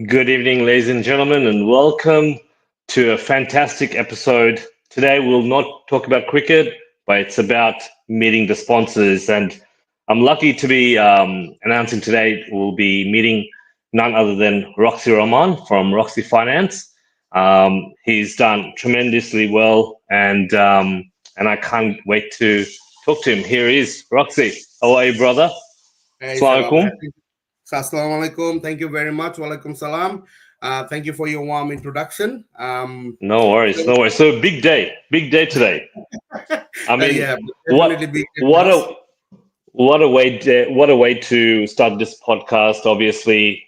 Good evening, ladies and gentlemen, and welcome to a fantastic episode. Today, we'll not talk about cricket, but it's about meeting the sponsors. And I'm lucky to be announcing today we'll be meeting none other than Roxy Rahman from Roxy Finance. He's done tremendously well, and I can't wait to talk to him. Here he is, Roxy. How are you, brother? Hey, Assalamu Sabab. alaikum. Assalamu alaikum. Thank you very much. Walaikum salam. Thank you for your warm introduction. No worries, no worries. So big day today. I mean, Yeah, what definitely big day for what us. a what a way to start this podcast. Obviously,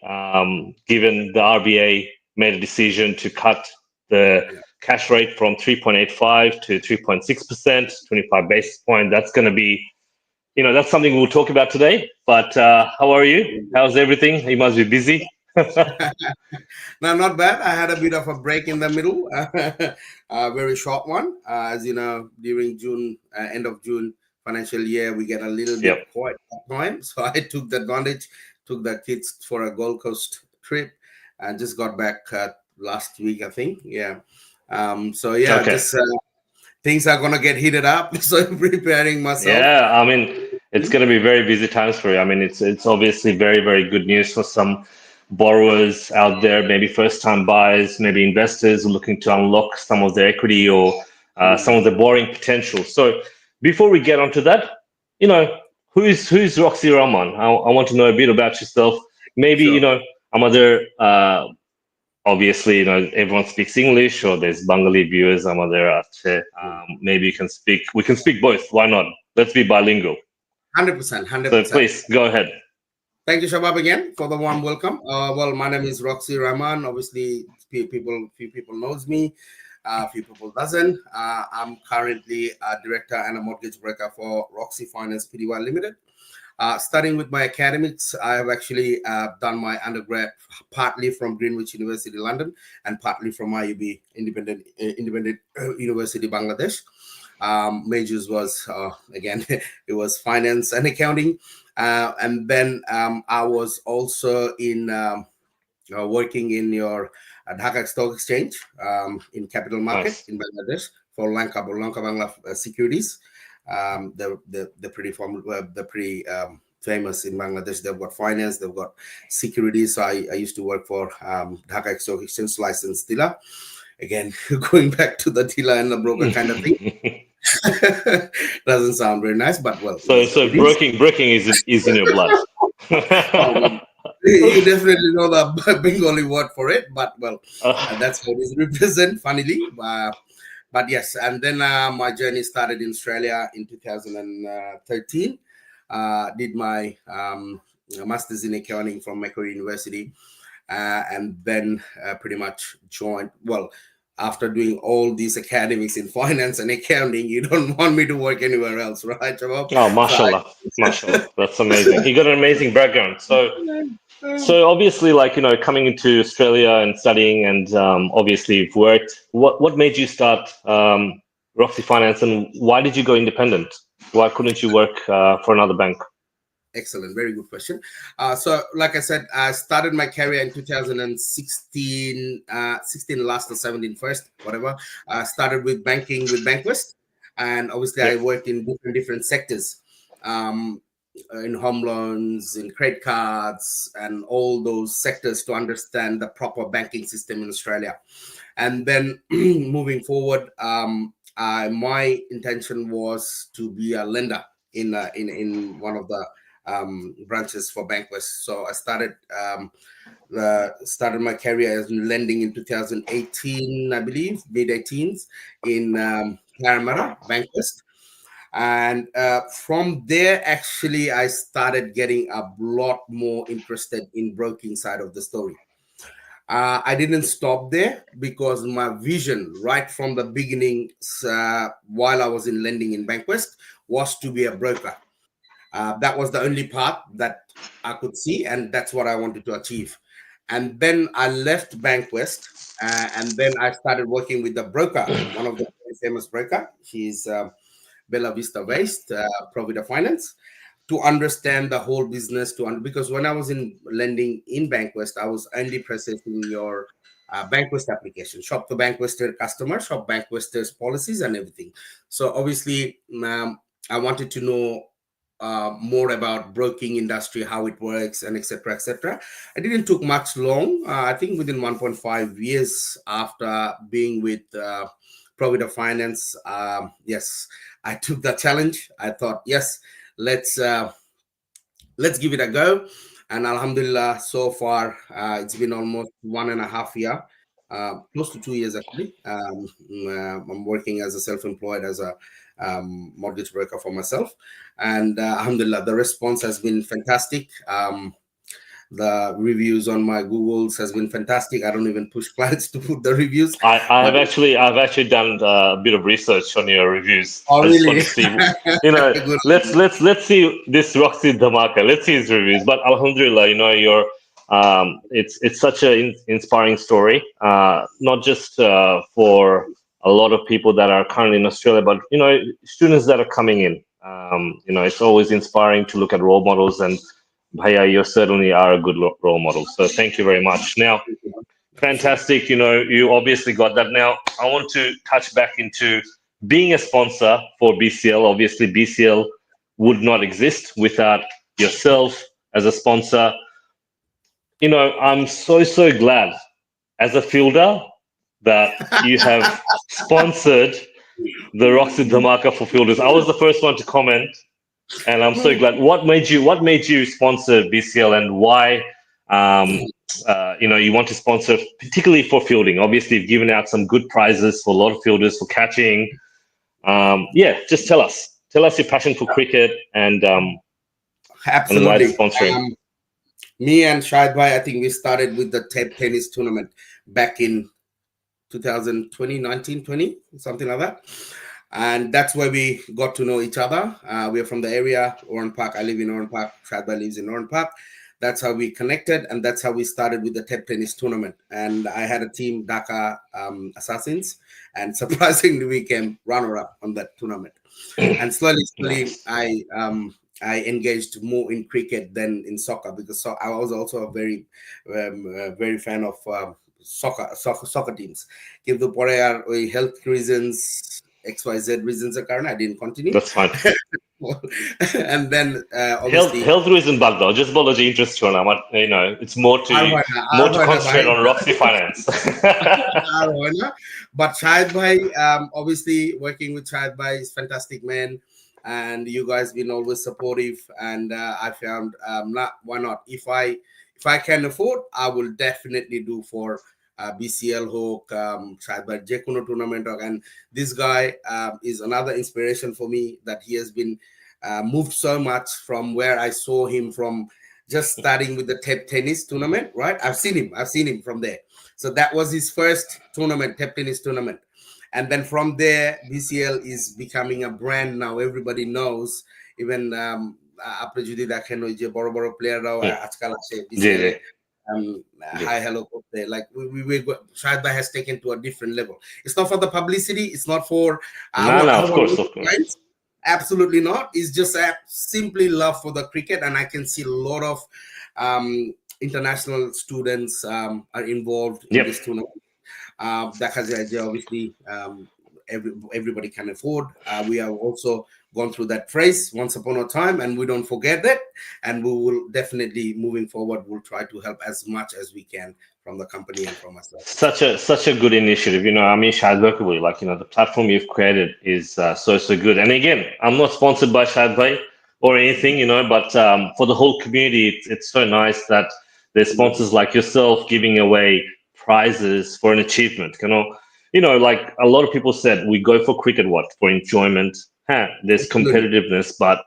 given the RBA made a decision to cut the Yeah. cash rate from 3.85 to 3.6%, 25 basis point. That's going to be, that's something we'll talk about today. But how are you? How's everything? You must be busy. No, not bad. I had a bit of a break in the middle, a very short one. As you know, during June, end of June financial year, we get a little bit Yep. quiet at time. So I took the advantage, took the kids for a Gold Coast trip, and just got back last week, I think. Yeah. So yeah, Okay. just things are gonna get heated up. So I'm preparing myself. Yeah, I mean, it's going to be very busy times for you. I mean, it's obviously very good news for some borrowers out there, maybe first time buyers, maybe investors looking to unlock some of their equity or some of the borrowing potential. So before we get onto that, you know, who's Roxy Rahman? I want to know a bit about yourself. Maybe, Sure. I'm other obviously, everyone speaks English, or there's Bengali viewers. I'm other maybe we can speak both. Why not? Let's be bilingual. 100%, So 100%. please go ahead. Thank you, Shabab, again for the warm welcome. Well, my name is Roxy Rahman. Obviously, few people knows me, few people doesn't. I'm currently a director and a mortgage broker for Roxy Finance Pty Limited. Starting with my academics, I have actually done my undergrad partly from Greenwich University, London, and partly from IUB, Independent University, Bangladesh. Majors was again it was finance and accounting, and then I was also in working in your Dhaka Stock Exchange in capital market Nice. in Bangladesh for Lanka Bangla Securities. The pretty the pretty famous in Bangladesh. They've got finance, they've got securities. So I used to work for Dhaka Stock Exchange licensed dealer. Again, going back to the dealer and the broker kind of thing. Doesn't sound very nice, but well, it so is what so it is. breaking is in your blood. Oh, well, you definitely know the Bengali word for it, but well, Uh, that's how it is represent, funnily. But yes, and then my journey started in Australia in 2013. Did my master's in accounting from Macquarie University, and then pretty much joined. Well, after doing all these academics in finance and accounting, you don't want me to work anywhere else, right, Shabab? oh, So I, mashallah, mashallah, that's amazing. You got an amazing background. So obviously, like, coming into Australia and studying, and obviously you've worked. What made you start Roxy Finance, and why did you go independent? Why couldn't you work for another bank? Excellent, very good question. So, like I said, I started my career in 2016, 16 last or 17 first, whatever. I started with banking with Bankwest, and obviously I Yep. worked in different sectors, um, in home loans, in credit cards, and all those sectors to understand the proper banking system in Australia. And then moving forward, my intention was to be a lender in one of the branches for Bankwest. So I started my career as lending in 2018, I believe, mid 18s in Parramatta, Bankwest. And from there, actually, I started getting a lot more interested in broking side of the story. I didn't stop there because my vision right from the beginning, while I was in lending in Bankwest, was to be a broker. That was the only path that I could see, and that's what I wanted to achieve. And then I left Bankwest, and then I started working with the broker, one of the very famous broker. He's Bella Vista based, Provida Finance. to understand the whole business because when I was in lending in Bankwest, I was only processing your Bankwest application, shop the Bankwester customer, shop Bankwester's policies and everything. So obviously, I wanted to know more about broking industry, how it works, and etc. etc. It didn't took much long. I think within 1.5 years after being with Provider Finance, yes, I took the challenge. I thought, yes, let's let's give it a go. And Alhamdulillah, so far it's been almost 1.5 year, close to 2 years actually. I'm working as a self-employed as a mortgage broker for myself, and Alhamdulillah, the response has been fantastic. The reviews on my Googles has been fantastic. I don't even push clients to put the reviews. I've actually done a bit of research on your reviews. Oh, I just want really? to see, Good. let's see this Roxy Dhamaka. Let's see his reviews. But Alhamdulillah, you're it's such an inspiring story. Not just for a lot of people that are currently in Australia, but students that are coming in. It's always inspiring to look at role models, and Bhaiya, you certainly are a good role model. So thank you very much. Now, fantastic. You obviously got that. Now, I want to touch back into being a sponsor for BCL. Obviously, BCL would not exist without yourself as a sponsor. I'm so glad as a fielder that you have sponsored the Roxy Dhamaka for fielders. I was the first one to comment, and I'm so glad. What made you sponsor BCL, and why? You want to sponsor, particularly for fielding. Obviously, you've given out some good prizes for a lot of fielders for catching. Yeah, just tell us your passion for cricket and why the Absolutely. sponsoring. Me and Shahid Bhai, I think we started with the tennis tournament back in 2020, 19, 20, something like that. And that's where we got to know each other. We're from the area, Oran Park. I live in Oran Park. Shahid Bhai lives in Oran Park. That's how we connected, and that's how we started with the tennis tournament. And I had a team, Dhaka Assassins, and surprisingly, we came runner-up on that tournament. And slowly, Nice. I engaged more in cricket than in soccer because I was also a very fan of soccer teams. কিন্তু পরে আর ওই health reasons, XYZ reasons এর কারণে I didn't continue. That's fine. And then Health obviously health reason বাদ দাও, just বলো যে interest ছিল না আমার, it's more to আর হয় না ভাই। concentrate on Roxy Finance. আর হয় না। But Shahid Bhai, obviously working with Shahid Bhai is fantastic man, and you guys been always supportive, and I found why not, if I can afford, I will definitely do for BCL hook, Shahid Bhai je kono tournament hook. And this guy is another inspiration for me, that he has been moved so much from where I saw him from, just starting with the tennis tournament, right? I've seen him from there. So that was his first tournament, tennis tournament. And then from there, BCL is becoming a brand now. Everybody knows. Even আপনি যদি দেখেন ওই যে বড় বড় প্লেয়াররাও আজকাল আসে BCL এ hi hello করতে, like we Shahid Bhai has taken to a different level. It's not for the publicity, it's not for No, of our course. clients. Absolutely not. It's just simply love for the cricket, and I can see a lot of international students are involved in Yep. this tournament. দেখা যায় যে obviously everybody can afford. We have also gone through that phase once upon a time, and we don't forget that. And we will definitely, moving forward, we'll try to help as much as we can from the company and from ourselves. Such a good initiative. I mean, Shahid Bhai, like, the platform you've created is so good. And again, I'm not sponsored by Shahid Bhai or anything, but for the whole community, it's so nice that there's sponsors like yourself giving away prizes for an achievement. Like a lot of people said, we go for cricket, what, for enjoyment. There's competitiveness, but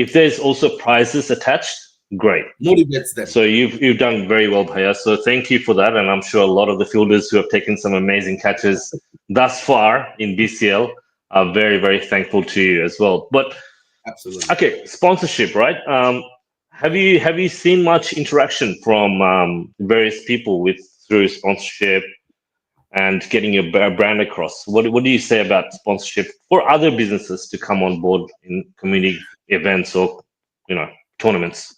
if there's also prizes attached, great. Motivates them. So you've done very well, Bhaiya. So thank you for that, and I'm sure a lot of the fielders who have taken some amazing catches thus far in BCL are very, very thankful to you as well. But absolutely, okay, sponsorship, right? Have you seen much interaction from various people through sponsorship and getting your brand across? What do you say about sponsorship for other businesses to come on board in community events or tournaments?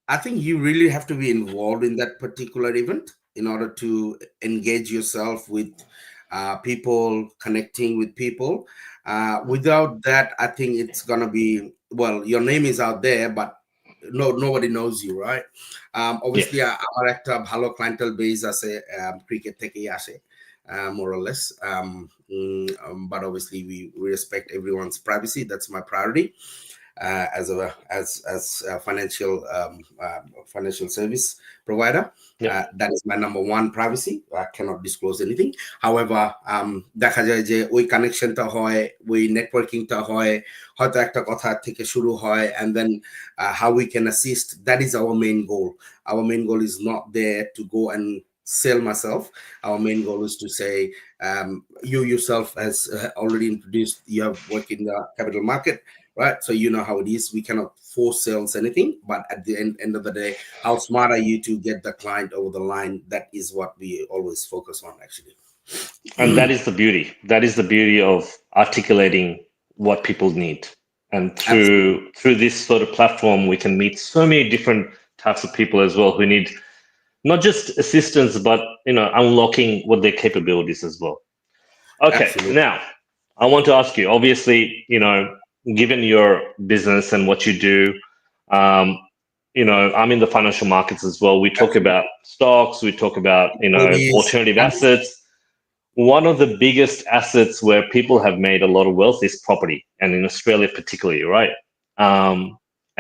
I think you really have to be involved in that particular event in order to engage yourself with people, connecting with people. Without that, I think it's gonna be, well, your name is out there, but nobody knows you, right? Yeah. Obviously, আমার একটা ভালো clientele base আছে cricket থেকেই আসে, more or less. But obviously, we respect everyone's privacy. That's my priority. As a financial service provider. Yeah. That is my number one privacy. I cannot disclose anything. However, দেখা যায় যে ওই কানেকশনটা হয়, ওই নেটওয়ার্কিংটা হয়, হয়তো একটা কথা থেকে শুরু হয়, and then how we can assist. That is our main goal. Our main goal is not there to go and sell myself. Our main goal is to say, you yourself has already introduced, you have worked in the capital market, right? So you know how it is. We cannot force sales anything, but at the end of the day, how smart are you to get the client over the line? That is what we always focus on, actually. And that is the beauty. That is the beauty of articulating what people need. And Absolutely. through this sort of platform, we can meet so many different types of people as well who need not just assistance, but unlocking what their capabilities as well. Okay, Absolutely. now I want to ask you. Obviously, given your business and what you do, um, I'm in the financial markets as well. We talk Absolutely. about stocks. We talk about Stories, alternative and assets. One of the biggest assets where people have made a lot of wealth is property, and in Australia particularly, right?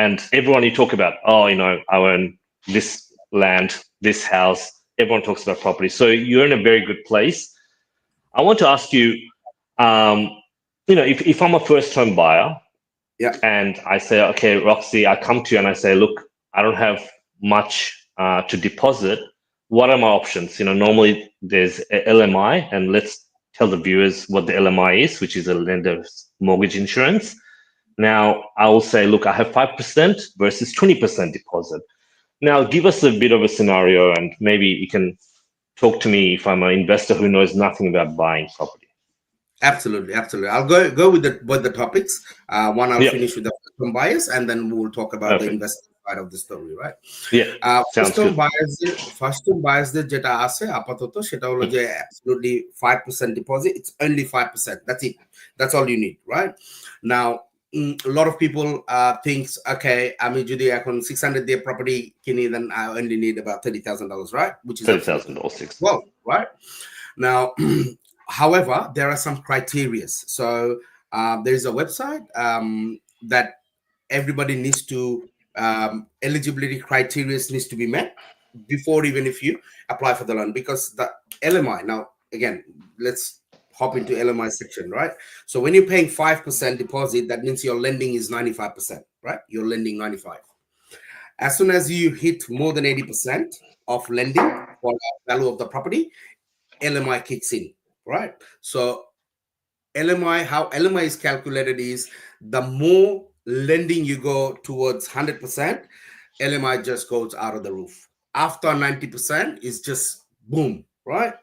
And everyone you talk about, oh, I own this land, this house. Everyone talks about property, so you're in a very good place. I want to ask you, um, if I'm a first home buyer yeah, and I say, okay, Roxy, I come to you and I say, look, I don't have much to deposit. What are my options? Normally there's a LMI, and let's tell the viewers what the LMI is, which is a lender's mortgage insurance. Now, I will say, look, I have 5% versus 20% deposit. Now, give us a bit of a scenario, and maybe you can talk to me if I'm an investor who knows nothing about buying property. absolutely. I'll go with the topics. One, I'll Yeah, finish with the first-home buyers, and then we'll talk about the perfect. investment side of the story, right? Yeah, sounds first home good. বায়ার্সদের যেটা আছে আপাতত সেটা হলো যে absolutely 5% deposit. It's only 5%. That's it. That's all you need, right? Now, a lot of people thinks, okay, আমি যদি এখন 600 দিয়ে property কিনি, then I only need about $30,000, right? Which is absolutely $30,000. well, right? Now, however, there are some criteria. So there's a website that everybody needs to eligibility criteria needs to be met before, even if you apply for the loan, because the LMI, now again, let's hop into LMI section, right? So when you're paying 5% deposit, that means your lending is 95%, right? You're lending 95. As soon as you hit more than 80% of lending for the value of the property, LMI kicks in, right? So how LMI is calculated is, the more lending you go towards 100%, LMI just goes out of the roof. After 90% is just boom, right?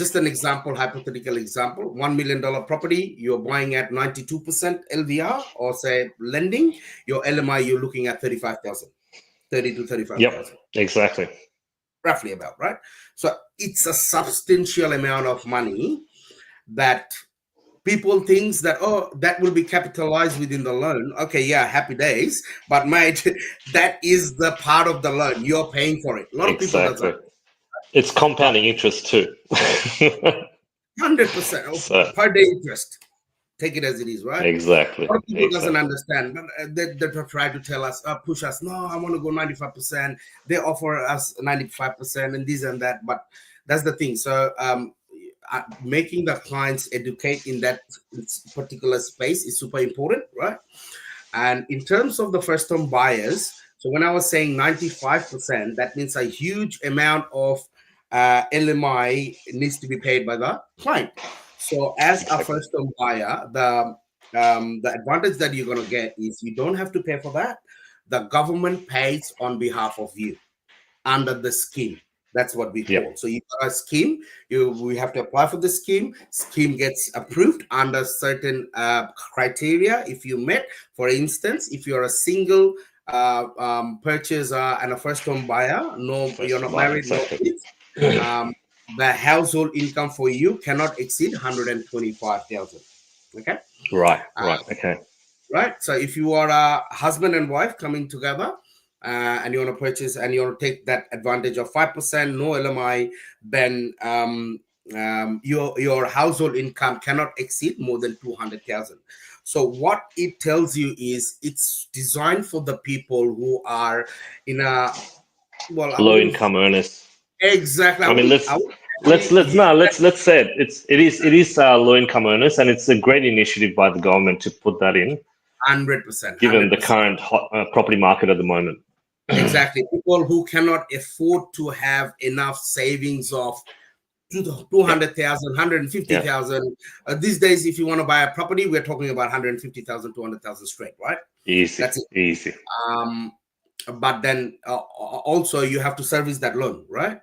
Just an example, hypothetical example, $1 million property, you're buying at 92% LVR, or say lending, your LMI, you're looking at 35,000, 30 to Yep, 35,000, exactly. roughly about, right? So it's a substantial amount of money that people thinks that, oh, that will be capitalized within the loan. Okay, yeah, happy days, but mate, that is the part of the loan you're paying for it. A lot of people Exactly. doesn't. It's compounding interest too. 100% So per day interest, take it as it is, right? A exactly, lot of people doesn't exactly. understand, but they try to tell us, push us, no, I want to go 95%, they offer us 95% and this and that, but that's the thing. So making the clients educate in that particular space is super important, right? And in terms of the first home buyers, so when I was saying 95%, that means a huge amount of LMI needs to be paid by the client. So as a Exactly. first home buyer, the advantage that you're going to get is you don't have to pay for that. The government pays on behalf of you under the scheme. That's what we Yep. call. So you got a scheme. We have to apply for the scheme. Scheme gets approved under certain criteria. If you met, for instance, if you're a single purchase and a first home buyer, no, you're First not buy, married, no exactly. kids, the household income for you cannot exceed 125,000. Okay. Right, Uh, right, okay. right. So if you are a husband and wife coming together, and you want to purchase and you want to take that advantage of 5%, no LMI, then your household income cannot exceed more than 200,000. So what it tells you is it's designed for the people who are in a, well, I Low wouldn't income earners. exactly, I mean, I would let's actually let's use no let's say it. It is low income earners, and it's a great initiative by the government to put that in, 100%, given the 100%. current property market at the moment. Exactly. People who cannot afford to have enough savings of Yeah, 200,000, yeah, 150,000. These days, if you want to buy a property, we're talking about 150,000, 200,000 straight, right? easy, That's it. easy. Um, but then also you have to service that loan, right?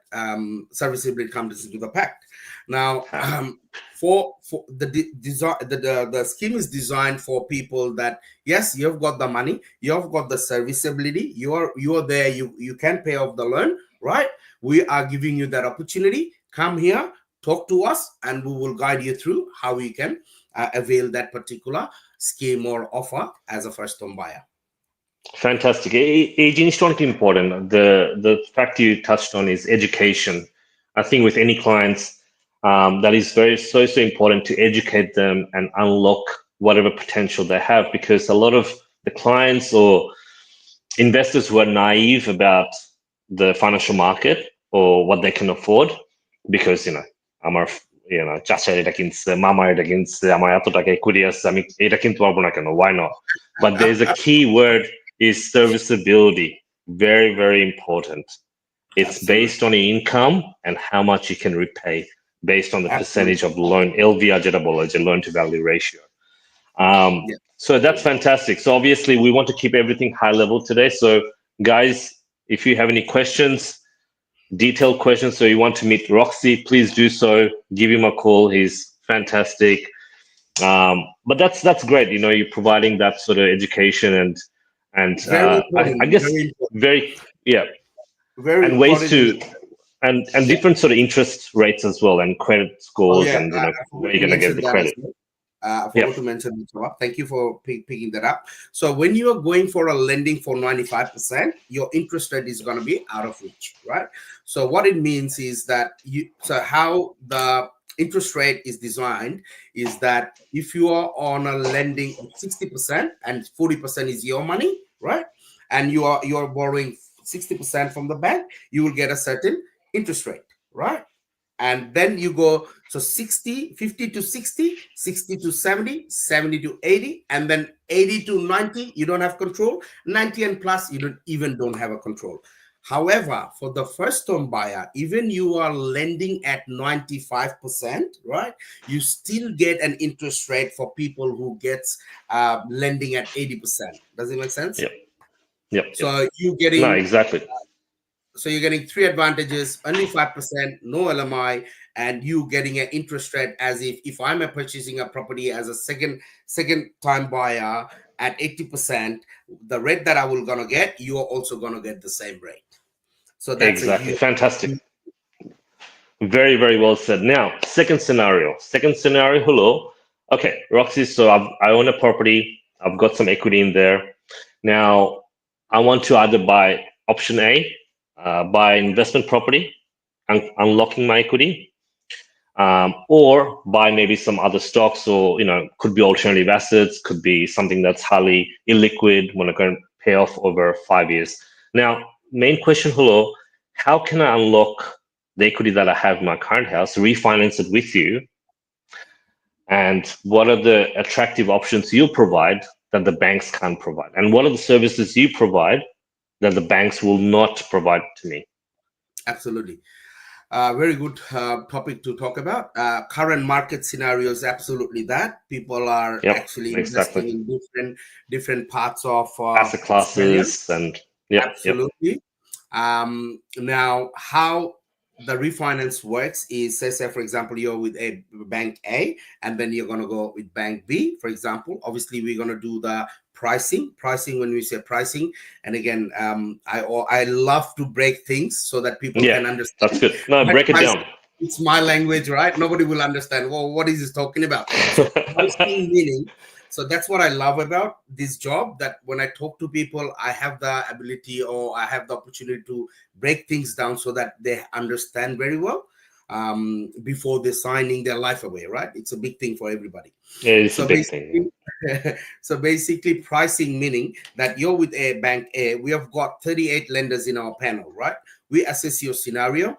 Serviceability comes into the pact. Now, Ah, for design, the scheme is designed for people that yes, you've got the money, you've got the serviceability, you're there, you can pay off the loan, right? We are giving you that opportunity. Come here, talk to us, and we will guide you through how you can avail that particular scheme or offer as a first home buyer. Fantastic. Aging is not important. The fact you touched on is education. I think with any clients, that is so important to educate them and unlock whatever potential they have, because a lot of the clients or investors who are naive about the financial market or what they can afford, because আমার চাচা এটা কিনছে, মামা এটা কিনছে, আমার এত টাকা equity আছে, আমি এটা কিনতে পারবো না কেন, why not? But there's a key word is serviceability. Very, very important. It's Absolutely. based on your income and how much you can repay based on the percentage Absolutely. of loan, LVR যেটা বলা হয়, loan to value ratio. Um, Yeah. so that's fantastic. So obviously we want to keep everything high level today. So guys, if you have any questions, detailed questions, so you want to meet Roxy, please do so. Give him a call. He's fantastic. But that's great. You're providing that sort of education and Very I important. guess Very important. very yeah, Very and ways important. to and Yeah. different sort of interest rates as well, and credit Oh, scores, yeah. and I where forgot to you're gonna get mention the that as credit. well. I Yep, forgot to mention that. Thank you for picking that up. So when you are going for a lending for 95%, your interest rate is going to be out of reach, right? So what it means is that how the interest rate is designed is that if you are on a lending of 60% and 40% is your money, right? And you're borrowing 60% from the bank, you will get a certain interest rate, right? And then you go, so 60, 50 to 60, 60 to 70, 70 to 80, and then 80 to 90 you don't have control, 90 and plus you don't have a control. However, for the first home buyer, even you are lending at 95%, right, you still get an interest rate for people who gets lending at 80%. Does it make sense? yep, yep, yep. So No, exactly. you're getting three advantages: only 5%, no LMI, and you getting an interest rate as if I'm purchasing a property as a second time buyer at 80%, the rate that I will gonna get, you're also gonna get the same rate. So that's a Exactly. huge. Fantastic. Very, very well said. Now, second scenario. Second scenario, hello. Okay, Roxy, so I own a property. I've got some equity in there. Now, I want to either buy option A, buy investment property, unlocking my equity, or buy maybe some other stocks, or could be alternative assets, could be something that's highly illiquid when I can pay off over 5 years. Now, main question, hello, how can I unlock the equity that I have in my current house, refinance it with you, and what are the attractive options you provide that the banks can't provide, and what are the services you provide that the banks will not provide to me? Absolutely. Very good topic to talk about. Current market scenarios, absolutely that people are Yep, actually investing exactly. in different parts of Asset Australia. classes and yep, yep. Absolutely. Now, how? the refinance works is, say for example, you're with a bank A, and then you're going to go with bank B, for example. Obviously, we're going to do the pricing. When we say pricing, and again, I love to break things so that people Yeah, can that's understand. good. No, But break it down. it's my language, right? Nobody will understand. Well, what is he talking about? So pricing meaning. So that's what I love about this job. That when I talk to people, I have the ability, or I have the opportunity to break things down so that they understand very well, before they're signing their life away. Right? It's a big thing for everybody. Yeah, it's a So big thing. basically, so basically, pricing meaning that you're with a bank A. We have got 38 lenders in our panel, right? We assess your scenario.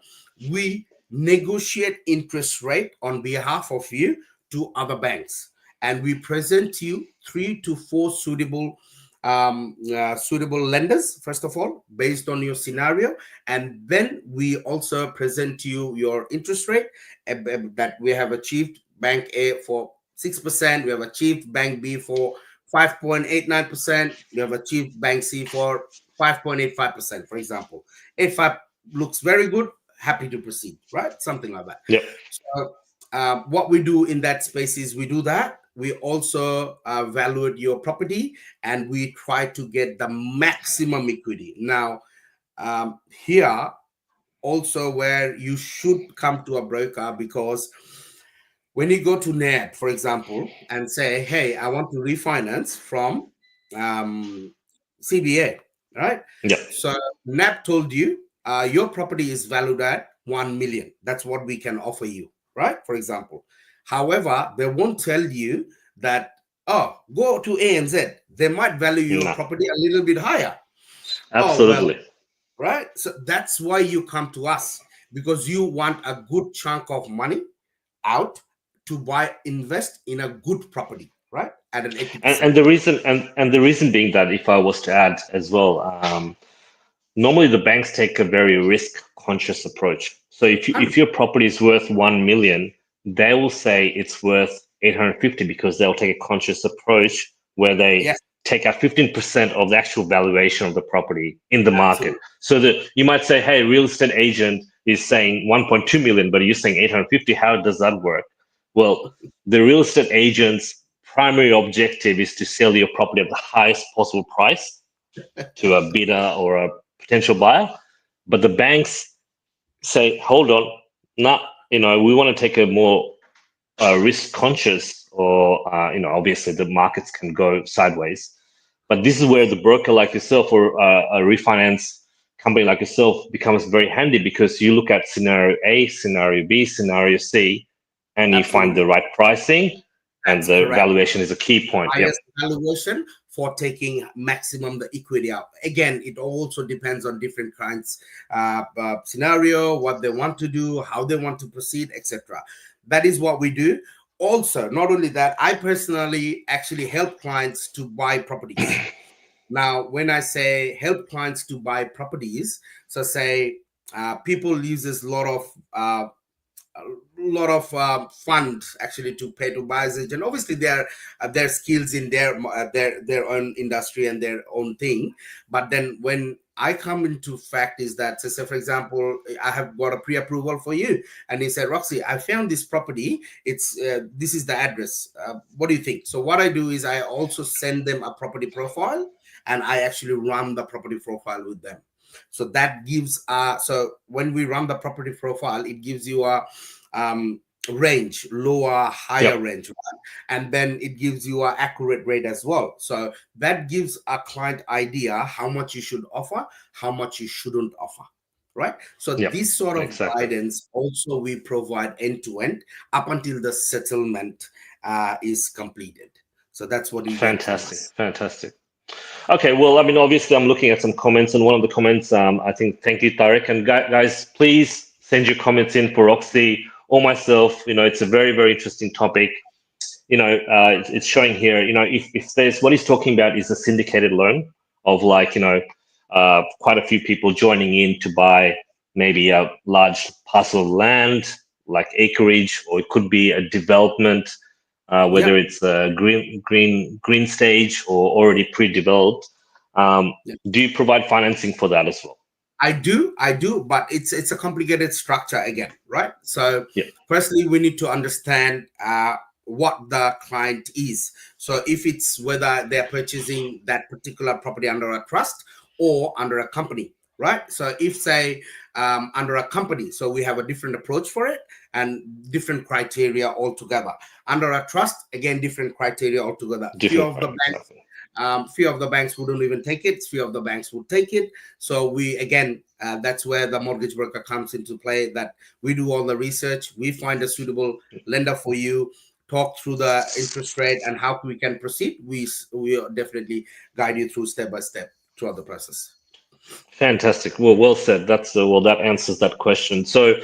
We negotiate interest rate on behalf of you to other banks, and we present you 3 to 4 suitable lenders, first of all, based on your scenario. And then we also present you your interest rate, that we have achieved bank A for 6%, we have achieved bank B for 5.89%, we have achieved bank C for 5.85%, for example. 85 looks very good, happy to proceed, right? Something like that. Yep. So what we do in that space is we do that. We also evaluate your property, and we try to get the maximum equity. Now, here also where you should come to a broker, because when you go to NAB, for example, and say, hey, I want to refinance from CBA, right? Yep. So NAB told you your property is valued at 1 million. That's what we can offer you, right? For example. However, they won't tell you that, oh, go to ANZ. They might value your No, property a little bit higher. Oh, well, absolutely. right? So that's why you come to us, because you want a good chunk of money out to invest in a good property, right? At an And, 80%. and the reason and the reason being that, if I was to add as well, normally the banks take a very risk conscious approach. So if 100. your property is worth 1 million, they will say it's worth 850 because they'll take a conscious approach where they Yes, take out 15% of the actual valuation of the property in the market. absolutely. So that you might say, hey, real estate agent is saying 1.2 million, but you're saying 850. How does that work? Well, the real estate agent's primary objective is to sell your property at the highest possible price to a bidder or a potential buyer. But the banks say, hold on, not, we want to take a more risk conscious, or, obviously the markets can go sideways. But this is where the broker like yourself, or a refinance company like yourself, becomes very handy, because you look at scenario A, scenario B, scenario C, and you find Absolutely. the right pricing, and That's the correct. valuation is a key point. Yep. Highest valuation for taking maximum the equity out. Again, it also depends on different kinds scenario, what they want to do, how they want to proceed, etc. That is what we do. Also, not only that, I personally actually help clients to buy properties. Now, when I say help clients to buy properties, so say people uses a lot of funds actually to pay to buyer's agent. Obviously, their skills in their own industry and their own thing. But then when I come into fact is that, so say for example, I have got a pre-approval for you, and he said, Roxy, I found this property. It's this is the address. What do you think? So what I do is I also send them a property profile, and I actually run the property profile with them. So that gives so when we run the property profile, it gives you a range, lower, higher Yep. range, right? And then it gives you an accurate rate as well. So that gives a client idea how much you should offer, how much you shouldn't offer. Right. So Yep. this sort of Exactly. guidance also we provide end to end up until the settlement is completed. So that's what you get from Fantastic. us. Fantastic. Okay, well, I mean, obviously, I'm looking at some comments, and one of the comments, I think, thank you, Tarek. And guys, please send your comments in for Roxy or myself. It's a very, very interesting topic. It's showing here, if there's what he's talking about is a syndicated loan of, like, quite a few people joining in to buy maybe a large parcel of land, like acreage, or it could be a development, whether Yep. it's a green stage or already pre-developed. Yep. Do you provide financing for that as well? I do, but it's a complicated structure again, right? So, Yeah, firstly, we need to understand what the client is. So, if it's whether they're purchasing that particular property under a trust or under a company, right? So, if say under a company, so we have a different approach for it and different criteria altogether. Under a trust, again, different criteria altogether. Few different of the part, banks exactly. few of the banks wouldn't even take it. Few of the banks would take it. So we again, that's where the mortgage broker comes into play. That we do all the research, we find a suitable lender for you, talk through the interest rate and how we can proceed. We definitely guide you through step by step throughout the process. Fantastic. Well said. That's well, that answers that question. So,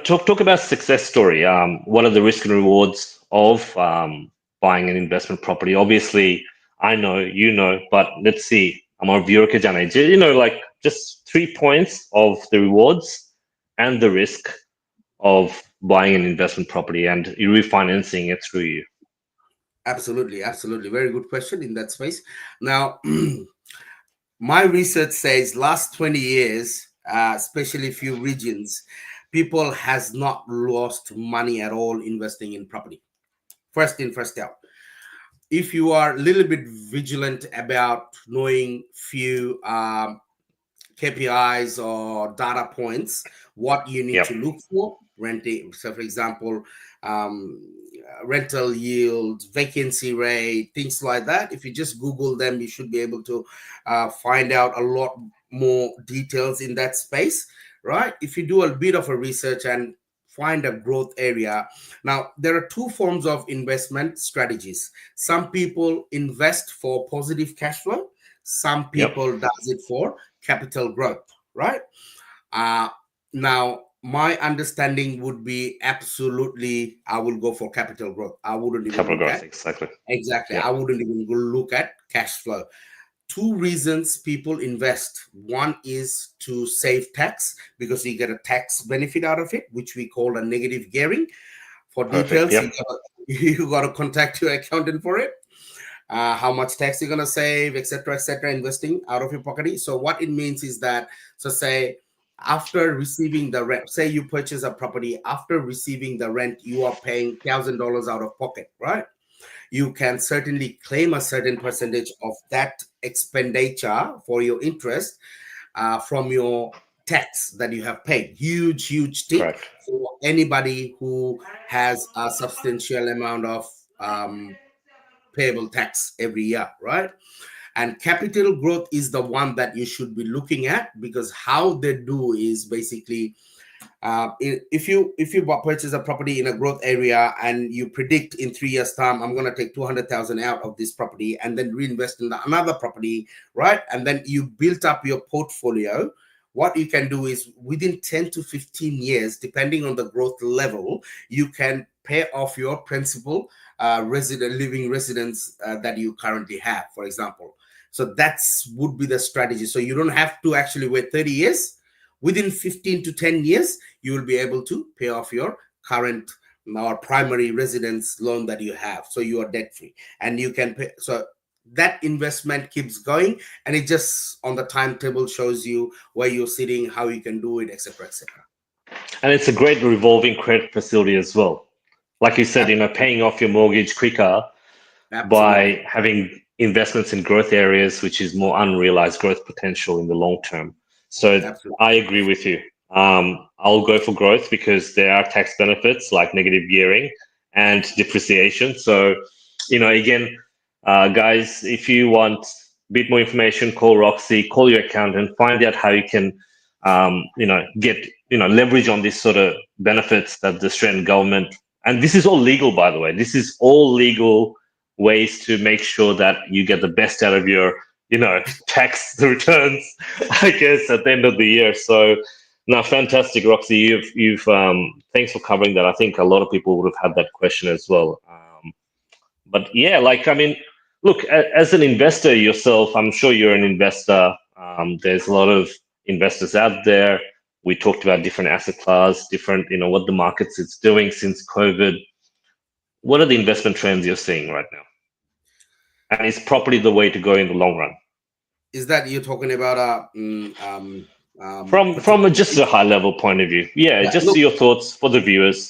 talk about success story. What are the risk and rewards of buying an investment property? Obviously, I know, but let's see. I'm a viewer ke jane. Like just 3 points of the rewards and the risk of buying an investment property and refinancing it through you. Absolutely, absolutely, very good question in that space. Now, my research says last 20 years, especially few regions, people has not lost money at all investing in property. First in, first out. If you are a little bit vigilant about knowing few KPIs or data points, what you need Yep, to look for, renting. So, for example, rental yield, vacancy rate, things like that. If you just Google them, you should be able to find out a lot more details in that space, right? If you do a bit of a research and find a growth area. Now, there are two forms of investment strategies. Some people invest for positive cash flow. Some yep, people does it for capital growth, right? Uh, Now, my understanding would be absolutely, I will go for capital growth. I wouldn't even capital look growth, at, exactly. exactly, Yep, I wouldn't even go look at cash flow. Two reasons people invest. One is to save tax because you get a tax benefit out of it, which we call a negative gearing. For perfect. details, Yep, you got to contact your accountant for it, how much tax you're gonna save, etc., investing out of your pocket. So what it means is that, so say after receiving the rent, say you purchase a property, after receiving the rent, you are paying $1,000 out of pocket, right? You can certainly claim a certain percentage of that expenditure for your interest from your tax that you have paid. Huge tip correct. for anybody who has a substantial amount of payable tax every year, right? And capital growth is the one that you should be looking at, because how they do is basically, if you purchase a property in a growth area and you predict in 3 years time, I'm going to take 200,000 out of this property and then reinvest in another property, right? And then you built up your portfolio. What you can do is within 10 to 15 years, depending on the growth level, you can pay off your principal living residence that you currently have, for example. So that's would be the strategy. So you don't have to actually wait 30 years. Within 15 to 10 years, you will be able to pay off your current or primary residence loan that you have. So you are debt free and you can pay. So that investment keeps going, and it just on the timetable shows you where you're sitting, how you can do it, etc., etc. And it's a great revolving credit facility as well. Like you said, Absolutely. paying off your mortgage quicker Absolutely. by having investments in growth areas, which is more unrealized growth potential in the long term. So Absolutely. I agree with you. I'll go for growth because there are tax benefits like negative gearing and depreciation. So, again, guys, if you want a bit more information, call Roxy, call your accountant, find out how you can, get, leverage on this sort of benefits that the Australian government, and this is all legal, by the way, this is all legal ways to make sure that you get the best out of your tax returns, I guess, at the end of the year. So now, fantastic, Roxy, you've thanks for covering that. I think a lot of people would have had that question as well. But yeah, like, I mean, look, as an investor yourself, I'm sure you're an investor. There's a lot of investors out there. We talked about different asset class, different, what the markets is doing since COVID. What are the investment trends you're seeing right now? And is property the way to go in the long run? Is that you're talking about From particular? just a high level point of view. Yeah, Yeah. just your thoughts for the viewers.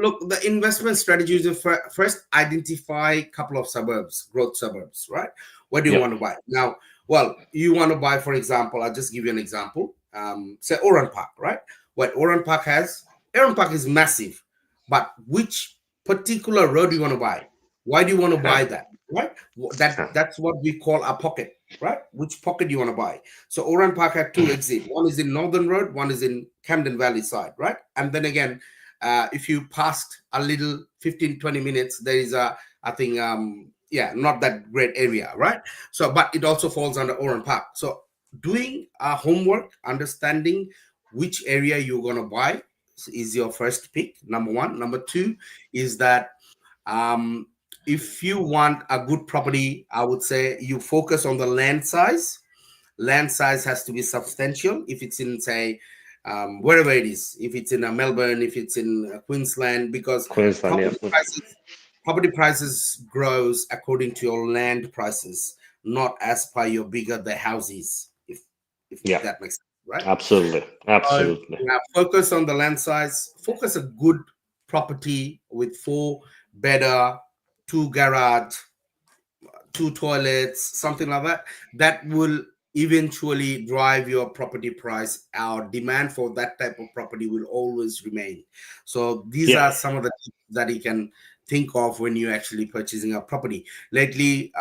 Look, the investment strategy is to first identify a couple of suburbs, growth suburbs, right? Where do you Yep. want to buy? Now, well, you want to buy, for example, I'll just give you an example. Say Oran Park, right? What Oran Park is massive, but which particular road do you want to buy? Why do you want to buy that? Right? That's what we call a pocket, right? Which pocket do you want to buy? So Oran Park had two exits. One is in Northern Road, one is in Camden Valley side, right? And then again, if you passed a little 15-20 minutes, there is a, I think, yeah, not that great area, right? So but it also falls under Oran Park. So doing homework, understanding which area you're going to buy is your first pick, number one. Number two is that if you want a good property, I would say you focus on the land size. Land size has to be substantial. If it's in, say, wherever it is, if it's in Melbourne, if it's in Queensland, because Queensland, yeah. property prices grows according to your land prices, not as per your bigger the house is. If Yeah. that makes sense, right? Absolutely. Absolutely. Yeah, focus on the land size. Focus a good property with 4 bedder, 2 garage, 2 toilets, something like that. That will eventually drive your property price. Our demand for that type of property will always remain. So these Yeah. are some of the tips that you can think of when you're actually purchasing a property. Lately,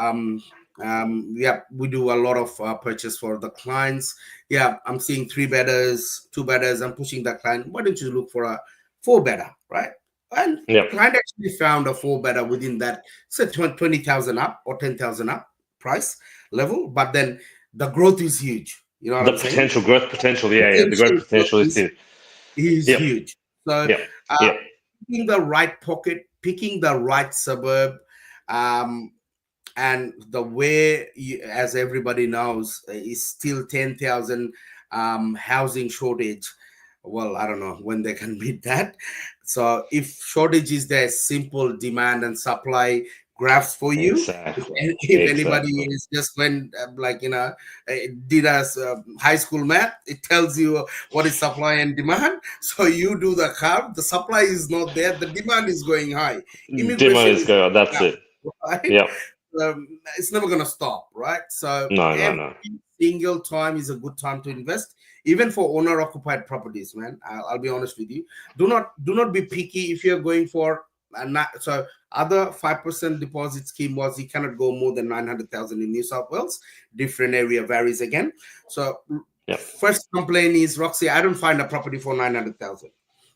yeah, we do a lot of purchase for the clients. Yeah, I'm seeing 3 bedders, 2 bedders. I'm pushing that client. Why don't you look for a 4 bedder, right? And Yeah. client actually found a 4 bedder within that, say 20,000 up or 10,000 up price level. But then the growth is huge. You know what The I'm saying? potential, growth potential. Yeah, yeah. The growth Potential growth potential is huge. is Yep. huge. So Yep. Yep. picking the right pocket, picking the right suburb, um, and the way, as everybody knows, is still 10,000 housing shortage. Well, I don't know when they can meet that. So if shortage is there, simple demand and supply graphs for you. Exactly. If anybody Exactly. is just when like did as high school math, it tells you what is supply and demand. So you do the curve. The supply is not there. The demand is going high. Demand Immigration is is going. That's down, it. right? Yep. It's never going to stop, right? So No, no, every no. single time is a good time to invest, even for owner occupied properties, man. I'll be honest with you. Do not be picky if you're going for so other 5% deposit scheme was you cannot go more than 900,000 in New South Wales. Different area varies again. So Yep. first complaint is, Roxy, I don't find a property for 900,000.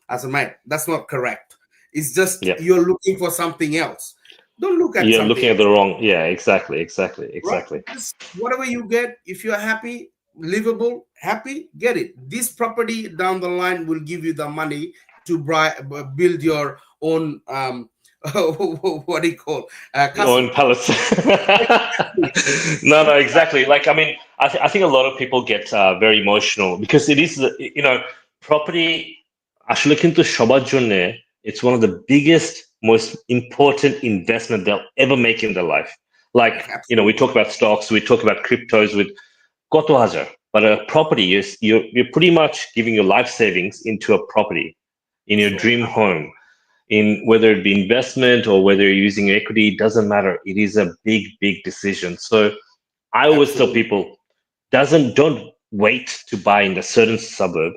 I said, mate, that's not correct. It's just Yep. you're looking for something else. Don't look at You're something looking at else, the wrong. Yeah, exactly, exactly, right? exactly. Just whatever you get, if you're happy, livable, happy, get it. This property down the line will give you the money to build your own what do you call Or in castle. pallets. No, no, exactly. Like, I mean, I think a lot of people get very emotional because it is, property. আসলে কিন্তু সবার জন্যে, it's one of the biggest, most important investment they'll ever make in their life. Like, we Absolutely. talk about stocks, we talk about cryptos with কত হাজার, but a property is you're pretty much giving your life savings into a property in your Sure. dream home. In whether it be investment or whether you're using equity, it doesn't matter. It is a big, big decision. So I always tell Absolutely. people, don't wait to buy in a certain suburb.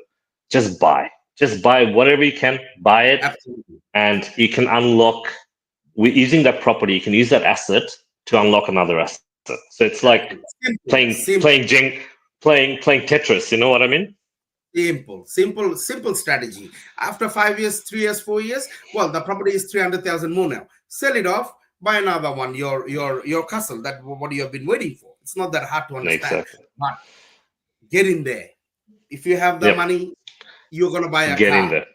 Just buy. Just buy whatever you can, buy it, Absolutely. and you can unlock with using that property, you can use that asset to unlock another asset. So it's like Simple. Simple. playing Tetris, you know what I mean? Simple strategy. After 5 years, 3 years, 4 years, well, the property is 300,000 more now. Sell it off, buy another one. Your castle. That what you have been waiting for. It's not that hard to understand. Exactly. But get in there. If you have the Yep. money, you're gonna buy a Get in car. there.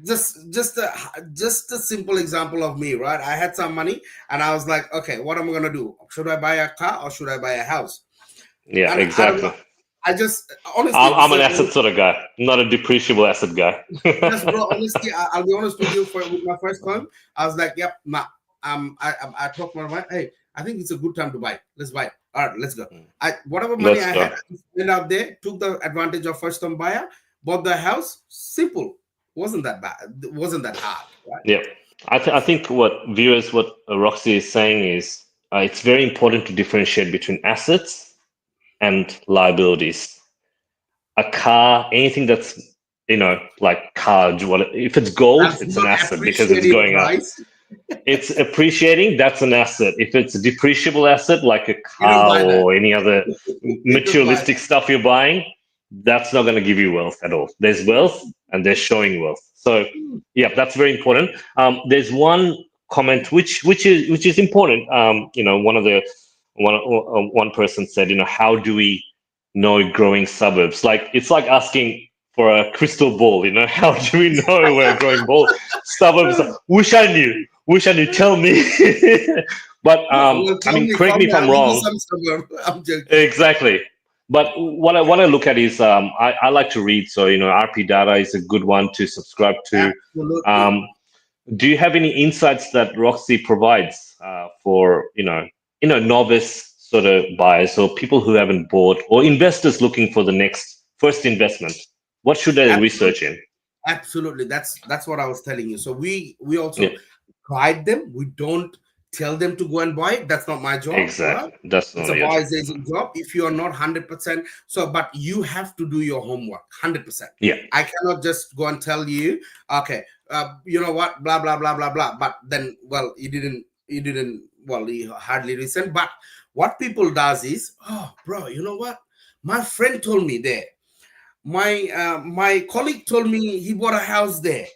Just a simple example of me, right? I had some money and I was like, okay, what am I gonna do? Should I buy a car or should I buy a house? Yeah, And I don't exactly. know. I just honestly, I'm an asset sort of guy, not a depreciable asset guy. just bro, honestly, I'll be honest with you. With my first home, I was like, "Yep, nah." I talked to my wife. Hey, I think it's a good time to buy. Let's buy. All right, let's go. Mm. Whatever money Let's I go. had, I went out there, took the advantage of first time buyer, bought the house. Simple. Wasn't that bad. Wasn't that hard, right? Yeah. I think what Roxy is saying is it's very important to differentiate between assets and liabilities. A car, anything that's like cars, if it's gold, Does it's an not asset because appreciate it's in going up. price. It's appreciating, that's an asset. If it's a depreciable asset like a You don't car buy that. or any other You don't buy materialistic stuff you're buying, that's not going to give you wealth at all. There's wealth and there's showing wealth. So that. yeah, that's very important. There's one comment which is important. One person said, how do we know growing suburbs? Like it's like asking for a crystal ball. How do we know we're growing ball suburbs? Wish I knew. Tell me. But Well, I tell mean, me, correct call me me. if I'm I'll give you wrong. some suburb. I'm joking. Exactly. But what I look at is I like to read. So RP data is a good one to subscribe to. Absolutely. Um, do you have any insights that Roxy provides for novice sort of buyers or people who haven't bought or investors looking for the next first investment? What should they research in? Absolutely. That's what I was telling you. So we Yeah, also guide them. We don't tell them to go and buy it. That's not my job, right? exactly. That's It's not a your job. buyer's agent job. If you are not 100%, so but you have to do your homework 100%. Yeah, I cannot just go and tell you, okay, you know what, blah blah blah blah blah. But then, well, you hardly listen. But what people does is, oh, bro, you know what? My friend told me there. My colleague told me he bought a house there.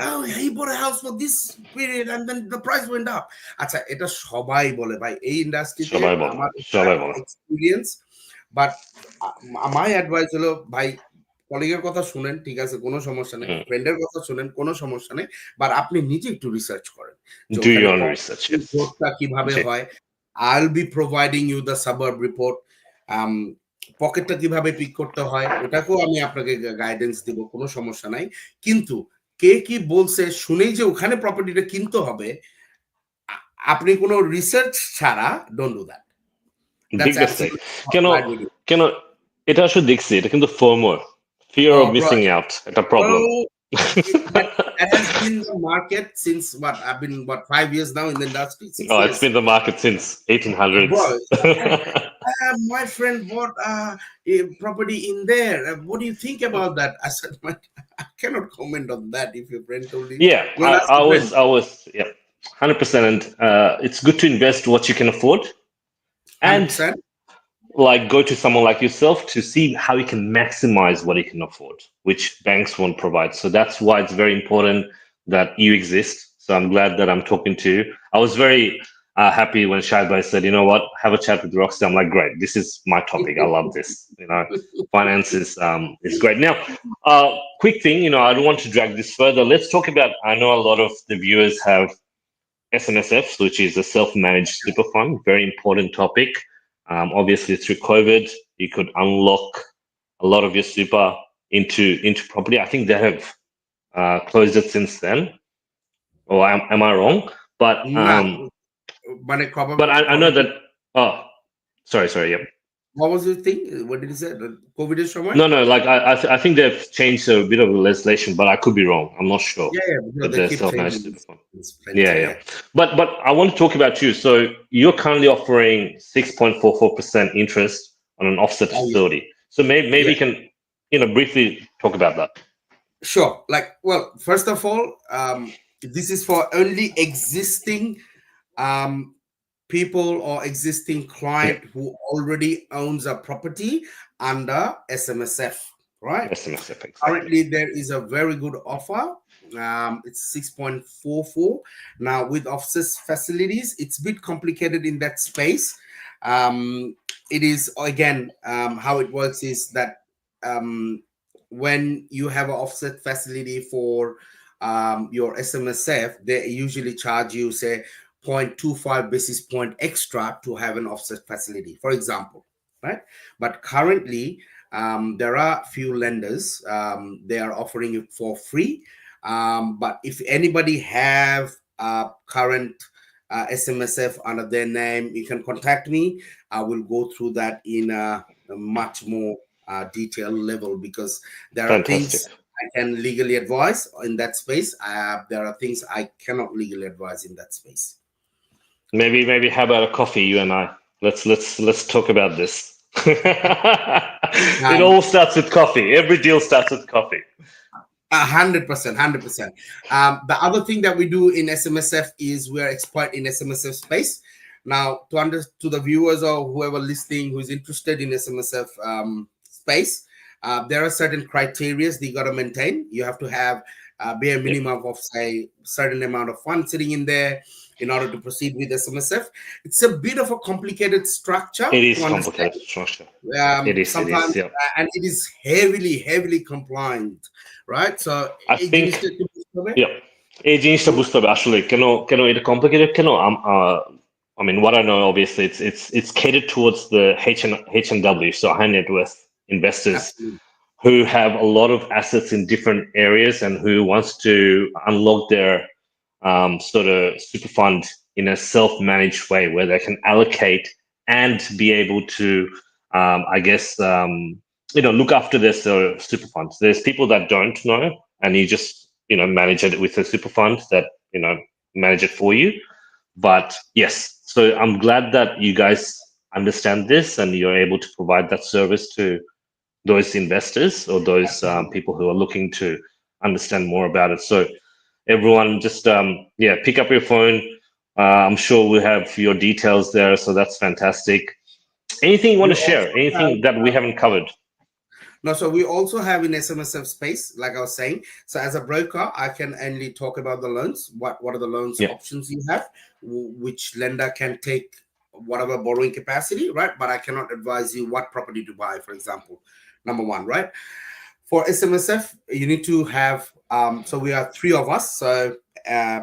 Oh, he bought a house for this period and then the price went up. আচ্ছা এটা সবাই বলে ভাই এই ইন্ডাস্ট্রিতে সবাই বলে, আমার সবাই বলে। এক্সপিরিয়েন্স বাট মাই অ্যাডভাইস হলো ভাই কলিগের কথা শুনেন ঠিক আছে কোনো সমস্যা নেই Mm. ফ্রেন্ডের কথা শুনেন কোনো সমস্যা নেই বাট আপনি নিজে একটু রিসার্চ করেন যে Do ওখানে your own research, yes. গ্রোথটা কিভাবে জি। হয় I'll be providing you the suburb report পকেটটা কিভাবে পিক করতে হয় ওটাকেও আমি আপনাকে গাইডেন্স দিব কোনো সমস্যা নাই কিন্তু কে কি বলছে শুনেই যে ওখানে প্রপার্টিটা কিনতে হবে আপনি কোনো রিসার্চ ছাড়া don't do that big that's mistake. কেন অ্যাবসলিউটলি কেন এটা আসলে দেখছি এটা কিন্তু FOMO, fear of oh bro missing out, একটা problem. well that has been the market since what I've been 5 years now in the industry 6 Oh, it's years been the market since 1800s. bro my friend bought a property in there. What do you think about that? I said, I cannot comment on that. If your friend told you, Yeah, go and ask I your was friend. I was yeah, 100%. And it's good to invest what you can afford and 100%. like go to someone like yourself to see how you can maximize what you can afford, which banks won't provide. So that's why it's very important that you exist. So I'm glad that I'm talking to you. I was very happy when Shaibai said, you know what, have a chat with Roxy. I'm like, great, this is my topic. I love this. Finance is great. Now, quick thing, I don't want to drag this further. Let's talk about, I know a lot of the viewers have SMSFs, which is a self-managed super fund, very important topic. Obviously, through COVID, you could unlock a lot of your super into property. I think they have closed it since then. Or am I wrong? But Nah, I know that. Oh, sorry. Yep. what was your thing? What did you say? The COVID is somewhere? No. Like I think they've changed a bit of legislation, but I could be wrong. I'm not sure. Yeah, because But they they're keep self-managed changing super fund. this Yeah. But I want to talk about you. So you're currently offering 6.44% interest on an offset Oh, yeah. facility. So maybe Yeah. you can, briefly talk about that. Sure. Well, first of all, this is for only existing um, people or existing Yeah, client who already owns a property under SMSF, right? SMSF, exactly. Currently, there is a very good offer. It's 6.44. Now, with offset facilities, it's a bit complicated in that space. It is, again, how it works is that um, when you have an offset facility for your SMSF, they usually charge you, say, 0.25 basis point extra to have an offset facility, for example, right? But currently, there are few lenders, they are offering it for free. But if anybody have current SMSF under their name, you can contact me. I will go through that in a much more detailed level, because there are Fantastic. things I can legally advise in that space. There are things I cannot legally advise in that space. Maybe how about a coffee, you and I? Let's talk about this. It Um, all starts with coffee. Every deal starts with coffee. 100%, 100%. The other thing that we do in SMSF is we're expert in SMSF space. Now, to the viewers or whoever listening who's interested in SMSF space, there are certain criteria that you got to maintain. You have to have a bare Yep. minimum of, say, certain amount of funds sitting in there in order to proceed with SMSF. It's a bit of a complicated structure It to is understand. complicated structure. It is. It Sometimes, is. Yeah. and it is heavily compliant, right? So, I এই think. জিনিসটা একটু বুঝতে হবে। Yeah. এই জিনিসটা বুঝতে হবে আসলে কেন এটা complicated কেন I mean what I know obviously it's catered towards the H&W, so high net worth investors Absolutely. who have a lot of assets in different areas and who wants to unlock their sort of super fund in a self-managed way where they can allocate and be able to I guess look after their super funds. There's people that don't know, and you just manage it with a super fund that manage it for you. But yes, so I'm glad that you guys understand this and you're able to provide that service to those investors or those people who are looking to understand more about it. So everyone just pick up your phone. I'm sure we have your details there, so that's fantastic. Anything you We want to share? also Anything have that we haven't covered? no, so we also have in SMSF space, like I was saying. So as a broker, I can only talk about the loans. What are the loans Yeah. options you have? Which lender can take whatever borrowing capacity, right? But I cannot advise you what property to buy, for example. Number one, right? For SMSF, you need to have so we are three of us. So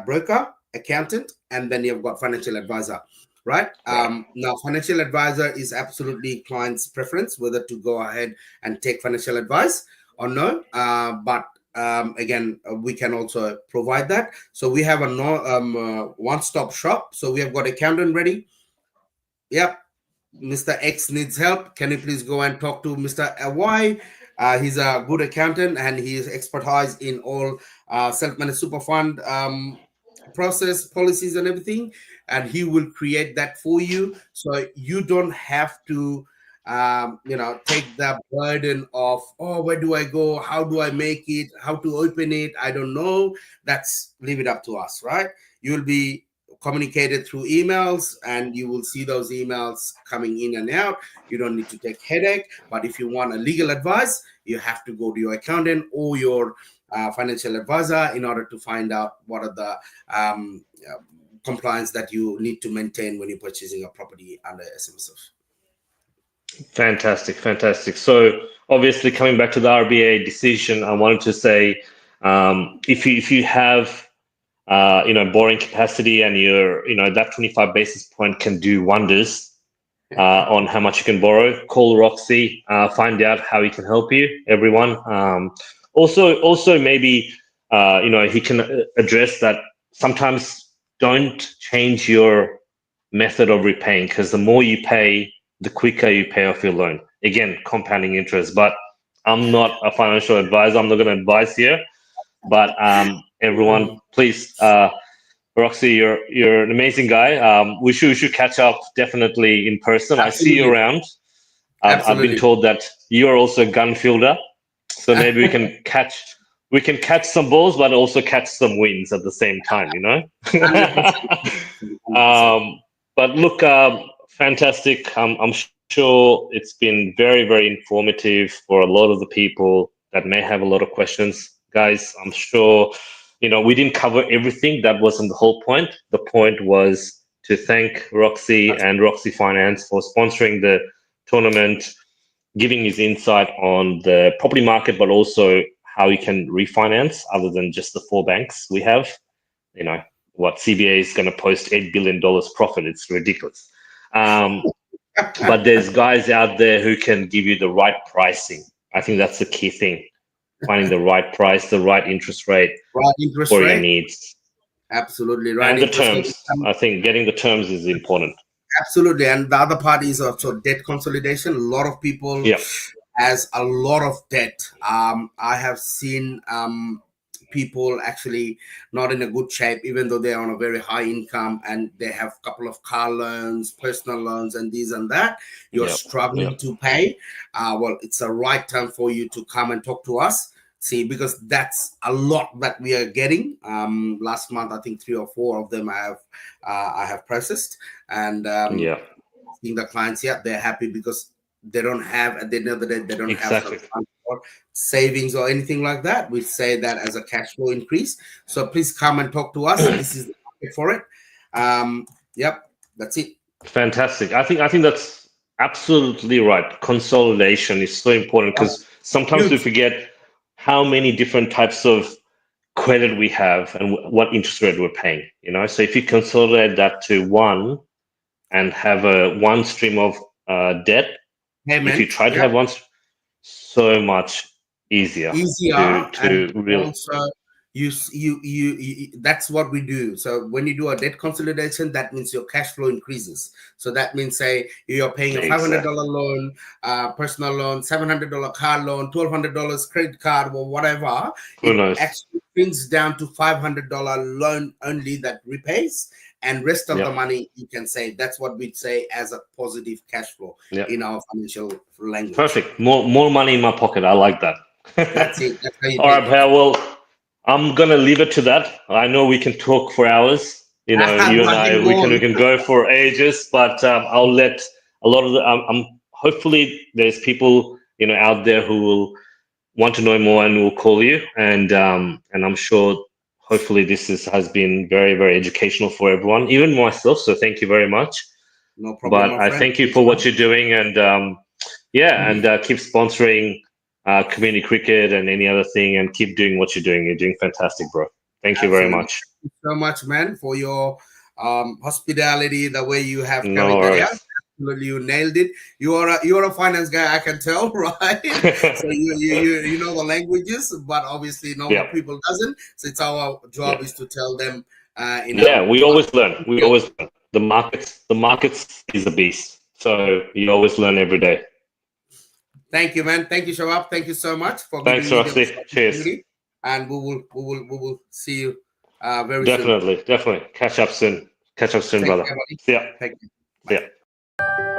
broker, accountant, and then you've got financial advisor, right? Right. Now financial advisor is absolutely client's preference whether to go ahead and take financial advice or no. But again, we can also provide that. So we have a one-stop shop. So we have got accountant ready. Yep, Mr. X needs help. Can you please go and talk to Mr. Y? He's a good accountant and he is expertise in all self-managed super fund process, policies, and everything. And he will create that for you, so you don't have to, take the burden of, oh, where do I go? How do I make it? How to open it? I don't know. That's leave it up to us, right? You'll be communicated through emails and you will see those emails coming in and out. You don't need to take headache. But if you want a legal advice, you have to go to your accountant or your financial advisor in order to find out what are the compliance that you need to maintain when you're purchasing a property under SMSF. Fantastic. So obviously, coming back to the RBA decision, I wanted to say, if you have borrowing capacity and that 25 basis point can do wonders on how much you can borrow, call Roxy, find out how he can help you. Everyone. Also maybe he can address that. Sometimes don't change your method of repaying, because the more you pay, the quicker you pay off your loan. Again, compounding interest. But I'm not a financial advisor. I'm not going to advise here. But everyone, please, Roxy, you're an amazing guy. We should catch up definitely in person. I see you Absolutely. around. I've been Absolutely. told that you are also a gun fielder, so maybe we can catch some balls, but also catch some wins at the same time. 100%. 100%. But look, fantastic. I'm sure it's been very informative for a lot of the people that may have a lot of questions. Guys, I'm sure we didn't cover everything. That wasn't the whole point. The point was to thank Roxy and Roxy Finance for sponsoring the tournament, giving his insight on the property market, but also how you can refinance other than just the four banks we have. What CBA is going to post $8 billion profit. It's ridiculous. But there's guys out there who can give you the right pricing. I think that's the key thing. Finding the right price, the right interest rate Right interest for your rate. needs. Absolutely right. And the If there's gonna be terms. I think getting the terms is important. absolutely, and the other part is also debt consolidation. A lot of people Yeah. has a lot of debt. I have seen people actually not in a good shape, even though they're on a very high income and they have a couple of car loans, personal loans, and these and that. You're Yep. struggling Yep. to pay. Well, it's a right time for you to come and talk to us. See, because that's a lot that we are getting. Last month, I think 3 or 4 of them I have processed, and Yeah. seeing the clients, yeah, they're happy because they don't have at the end of the day they don't have some Exactly. savings or anything like that. We say that as a cash flow increase. So please come and talk to us. This is the market for it. Yep, that's it. Fantastic. I think that's absolutely right. Consolidation is so important because sometimes we Huge forget how many different types of credit we have and what interest rate we're paying. So if you consolidate that to one and have a one stream of debt, if you payment. try to Yep, have one, so much easier easier, and to really. also that's what we do. So when you do a debt consolidation, that means your cash flow increases. So that means, say you're paying a $500 Exactly. loan, personal loan, $700 car loan, $1,200 credit card, or whatever, Who it knows? actually brings down to $500 loan only that repays, and rest of the Yep. money you can save. That's what we'd say as a positive cash flow Yep. in our financial language. Perfect. More money in my pocket. I like that. That's it. That's how you All right, take it. Bhaiya. Well, I'm gonna leave it to that. I know we can talk for hours. You and I I, can go we on. can go for ages. But I'll let a lot of the. Hopefully there's people out there who will want to know more and will call you. And I'm sure hopefully has been very very educational for everyone, even myself. So thank you very much. No problem, But my I friend. thank you for what you're doing, and yeah, and keep sponsoring community cricket and any other thing, and keep doing what you're doing. You're doing fantastic, bro. Thank you very Absolutely. much. Thank you so much, man, for your hospitality, the way you have No carried that out. worries. Absolutely, you nailed it. You're a finance guy, I can tell, right? So you know the languages, but obviously normal Yeah, people doesn't. So it's our job yeah, is to tell them, yeah. We to always learn. We always learn. The markets is a beast. So you always learn every day. thank you, man. Thank you, Shabab. Thank you so much for giving Thanks, me this Roxy. Cheers. opportunity. And we will see you very soon. Definitely, definitely. Catch up soon. Catch up soon, Take brother. care, buddy. See ya. Take care. See Bye. ya.